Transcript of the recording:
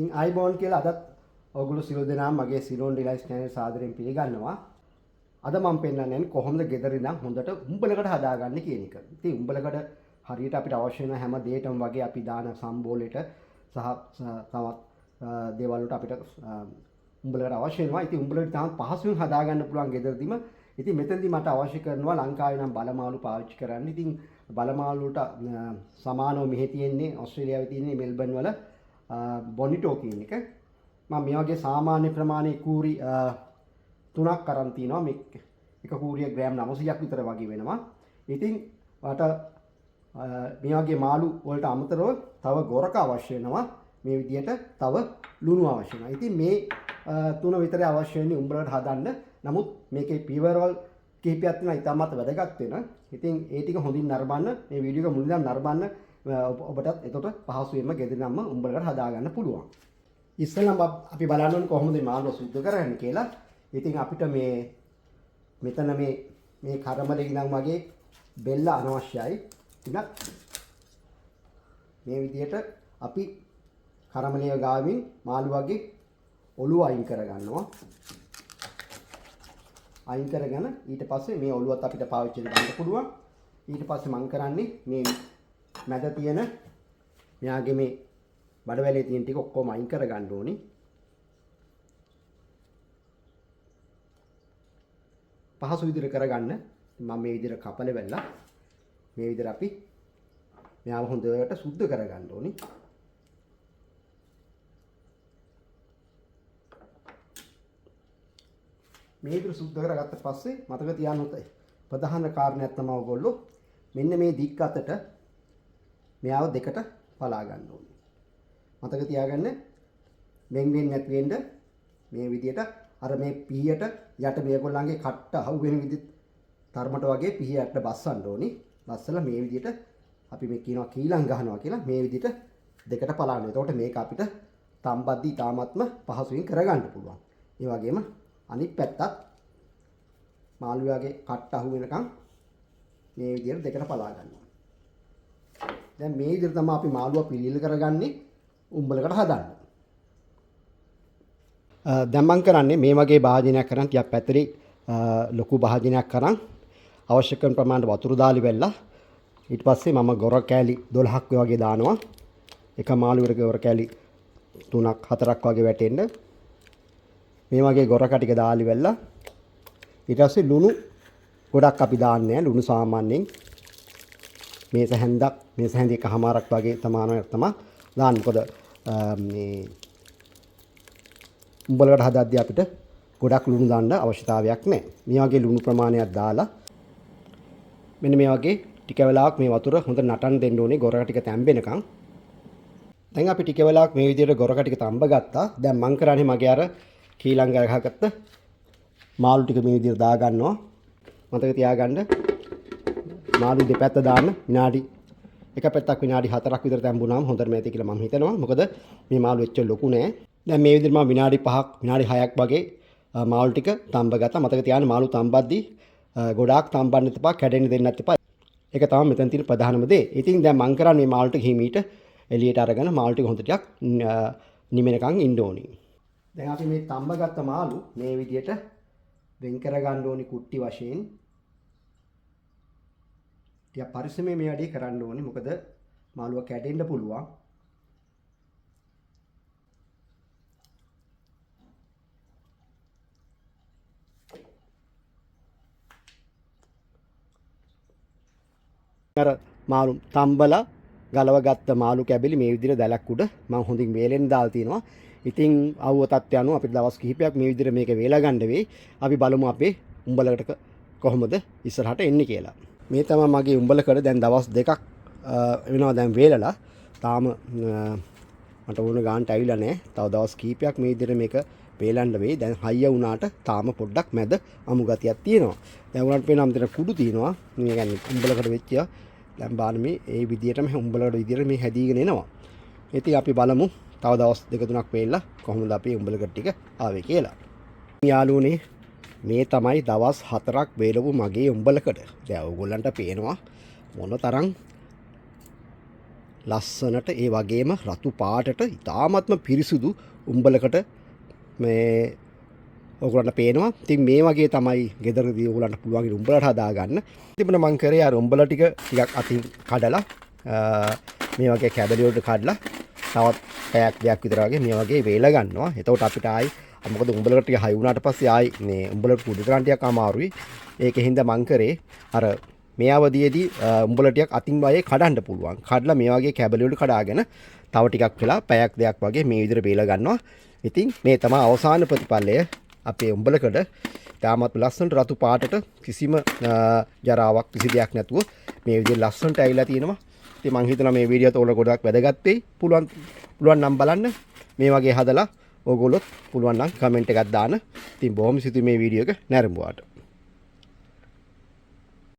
ඉතින් අයිබෝන් කියලා අදත් ඔයගොල්ලෝ සියලු දෙනාම මගේ සිලෝන් ඩිලයිස් channel සාදරයෙන් පිළිගන්නවා. අද මම පෙන්නන්නේ කොහොමද ගෙදර ඉඳන් හොඳට උඹලකට හදාගන්නේ කියන එක. ඉතින් උඹලකට හරියට අපිට අවශ්‍ය වෙන හැම දෙයකම වගේ අපි දාන සම්බෝලෙට සහ තවත් දේවල් වලට අපිට උඹලකට අවශ්‍ය වෙනවා. ඉතින් උඹලට තාම පහසුවෙන් හදාගන්න පුළුවන් ගෙදරදීම. ඉතින් මෙතනදී මට අවශ්‍ය කරනවා ලංකාවේ නම් බලමාළු පාවිච්චි කරන්න. ඉතින් බලමාළු වලට සමානව මෙහි තියෙන්නේ ඕස්ට්‍රේලියාවේ තියෙන්නේ මෙල්බන් වල බොනිටෝ කියන එක. මම මේ වගේ සාමාන්‍ය ප්‍රමාණයේ කූරි 3ක් අරන් තිනවා. මේ එක කූරිය ග්‍රෑම් 900ක් විතර වගේ වෙනවා. ඉතින් වට මේ වගේ මාළු වලට අමතරව තව ගොරක අවශ්‍ය වෙනවා. මේ විදිහට තව ලුණු අවශ්‍ය වෙනවා. ඉතින් මේ තුන විතරයි අවශ්‍ය වෙන්නේ උඹලට හදන්න. නමුත් මේකේ පීවරවල් කිහිපයක් තියෙනවා ඉතාමත් වැදගත් වෙන. ඉතින් ඒ ටික හොඳින් නරඹන්න මේ වීඩියෝ එක මුලින්ම නරඹන්න ඔබටත් එතකොට පහසුවෙන්ම ගෙදරින්ම උඹලකට හදාගන්න පුළුවන්. ඉස්සෙල්ලාම අපි බලන්න ඕනේ කොහොමද මාළුව සුද්ධ කරන්නේ කියලා. ඉතින් අපිට මෙතන මේ කරමලේ ඉඳන් වගේ බෙල්ල අනවශ්‍යයි. ඉතින් මේ විදිහට අපි කරමලිය ගාවින් මාළුවගේ ඔළුව අයින් කරගන්නවා. අයින් කරගෙන ඊට පස්සේ මේ ඔළුවත් අපිට පාවිච්චි කරන්න පුළුවන්. ඊට පස්සේ මම කරන්නේ මේ මැද තියෙන මෙයාගේ මේ බඩවැලේ තියෙන ටික ඔක්කොම අයින් කරගන්න ඕනි. පහසු විදිහට කරගන්න මම මේ විදිහට කපලේ වැල්ලා මේ විදිහට අපි මෙයාව හොඳට සුද්ධ කරගන්න ඕනි. මේ විදිහට සුද්ධ කරගත්ත පස්සේ මතක තියාගන්න උතේ ප්‍රධාන කාරණයක් තමයි ඔයගොල්ලෝ මෙන්න මේ දික් අතට මෙයාව දෙකට පලා ගන්න ඕනේ. මතක තියාගන්න මෙන් නැති වෙන්න මේ විදිහට අර මේ පිහියට යට මේගොල්ලන්ගේ කට්ට අහුවෙන විදිහට තරමට වගේ පිහියට බස්සන්න ඕනි. බස්සලා මේ විදිහට අපි මේ කියනවා කීලම් ගහනවා කියලා මේ විදිහට දෙකට පලාන්න. එතකොට මේක අපිට තම්බද්දී තාමත්ම පහසුවෙන් කරගන්න පුළුවන්. ඒ වගේම අනිත් පැත්තත් මාළුවාගේ කට්ට අහු වෙනකන් මේ විදිහට දෙකට පලා ගන්නවා. දැන් මේ විදිහට තමයි අපි මාළුවා පිළියෙල කරගන්නේ උඹලකට හදන්න. දැන් මම කරන්නේ මේ වගේ භාජනයක් කරන් ටිකක් පැතරි ලොකු භාජනයක් කරන් අවශ්‍ය කරන ප්‍රමාණයට වතුර දාලි වෙලා ඊට පස්සේ මම ගොර කෑලි 12ක් වගේ දානවා. එක මාළුවකට ගොර කෑලි 3ක් 4ක් වගේ වැටෙන්න මේ වගේ ගොරක ටික දාලි වෙලා ඊට පස්සේ ලුණු ගොඩක් අපි දාන්නේ නැහැ. ලුණු සාමාන්‍යයෙන් මේස හැන්දි එකමාරක් වගේ තමානයක් තමයි දාන්න. මොකද මේ උඹලකට හදද්දී අපිට ගොඩක් ලුණු දාන්න අවශ්‍යතාවයක් නැහැ. මේ වගේ ලුණු ප්‍රමාණයක් දාලා මෙන්න මේ වගේ ටික වෙලාවක් මේ වතුර හොඳ නටන්න දෙන්න ඕනේ ගොරක ටික තැම්බෙනකන්. දැන් අපි ටික වෙලාවක් මේ විදිහට ගොරක ටික තම්බ ගත්තා. දැන් මම කරන්නේ මගේ අර කීලංග ගහගත්ත මාළු ටික මේ විදිහට දා ගන්නවා. මතක තියාගන්න මාළු දෙපැත්ත දාන්න විනාඩි එක පැත්තක් විනාඩි 4ක් විතර තැම්බුනාම හොඳටම ඇති කියලා මම හිතනවා. මොකද මේ මාළු එච්චර ලොකු නෑ. දැන් මේ විදිහට මම විනාඩි 5ක් විනාඩි 6ක් වගේ මාළු ටික තම්බ ගත්තා. මතක තියාගන්න මාළු තම්බද්දී ගොඩාක් තම්බන්න එපා, කැඩෙන්න දෙන්නත් එපා. ඒක තමයි මෙතන තියෙන ප්‍රධානම දේ. ඉතින් දැන් මම කරන්නේ මේ මාළු ටික හිමීට එළියට අරගෙන මාළු ටික හොඳ ටිකක් නිමෙනකන් ඉන්න ඕනි. දැන් අපි මේ තම්බ ගත්ත මාළු මේ විදිහට වෙන් කර ගන්න ඕනි කුට්ටි වශයෙන්. ටික පරිස්සමෙන් මේ වැඩේ කරන්න ඕනි. මොකද මාළුවා කැඩෙන්න පුළුවන්. අර මාළු තම්බලා ගලව ගත්ත මාළු කැබලි මේ විදිහට දැලක් උඩ මම හොඳින් වේලෙන් දාලා තිනවා. ඉතින් අවුව තත්ත්වය අනුව අපිට දවස් කිහිපයක් මේ විදිහට මේක වේලා ගන්න වෙයි. අපි බලමු අපේ උඹලකට කොහොමද ඉස්සරහට එන්නේ කියලා. මේ තමයි මගේ උඹලකට දැන් දවස් 2ක් වෙනවා දැන් වේලලා. තාම මට ඕන ගානට ඇවිල්ලා නැහැ. තව දවස් කිහිපයක් මේ විදිහට මේක වේලන්න වෙයි. දැන් හයිය වුණාට තාම පොඩ්ඩක් මැද අමු ගතියක් තියෙනවා. දැන් උනට පේනවා මෙතන කුඩු තියෙනවා. මේ කියන්නේ උඹලකට වෙච්ච දැන් බාන මේ ඒ විදිහටම උඹලකට විදිහට මේ හැදීගෙන එනවා. ඉතින් අපි බලමු තව දවස් 2-3ක් වේලලා කොහොමද අපි උඹලකට ටික ආවේ කියලා. යාළුවනේ මේ තමයි දවස් 4ක් වේලපු මගේ උඹලකට. දැන් ඕගොල්ලන්ට පේනවා මොන තරම් ලස්සනට ඒ වගේම රතු පාටට ඉතාමත්ම පිරිසුදු උඹලකට මේ ඔයගොල්ලන්ට පේනවා. ඉතින් මේ වගේ තමයි ගෙදරදී ඔයගොල්ලන්ට පුළුවන් උඹලට හදාගන්න. ඉතින් මම කරේ අර උඹල ටිකක් අතින් කඩලා මේ වගේ කැබලි වලට කඩලා තවත් පැයක් දෙකක් විතර වගේ මේ වගේ වේල ගන්නවා. එතකොට අපිට ආයි මොකද උඹලකට ටික හයි වුණාට පස්සේ ආයි මේ උඹලට කුඩු තරන් ටිකක් අමාරුයි. ඒකෙන් හින්දා මං කරේ අර මේ අවදියේදී උඹල ටිකක් අතින් වගේ කඩන්න පුළුවන්. කඩලා මේ වගේ කැබලි වලට කඩාගෙන තව ටිකක් වෙලා පැයක් දෙකක් වගේ මේ විදිහට වේල ගන්නවා. ඉතින් මේ තමයි අවසාන ප්‍රතිඵලය අපේ උඹලකඩ. තාමත් ලස්සනට රතු පාටට කිසිම ජරාවක් කිසි දෙයක් නැතුව මේ විදිහට ලස්සනට ඇවිල්ලා තියෙනවා. ඉතින් මං හිතනවා මේ වීඩියෝත් ඔයාලා ගොඩක් වැදගත් වෙයි. පුළුවන් නම් බලන්න. මේ වගේ හදලා ඕගොල්ලොත් පුළුවන් නම් කමෙන්ට් එකක් දාන්න. ඉතින් බොහොම ස්තුතියි මේ වීඩියෝ එක නැරඹුවාට.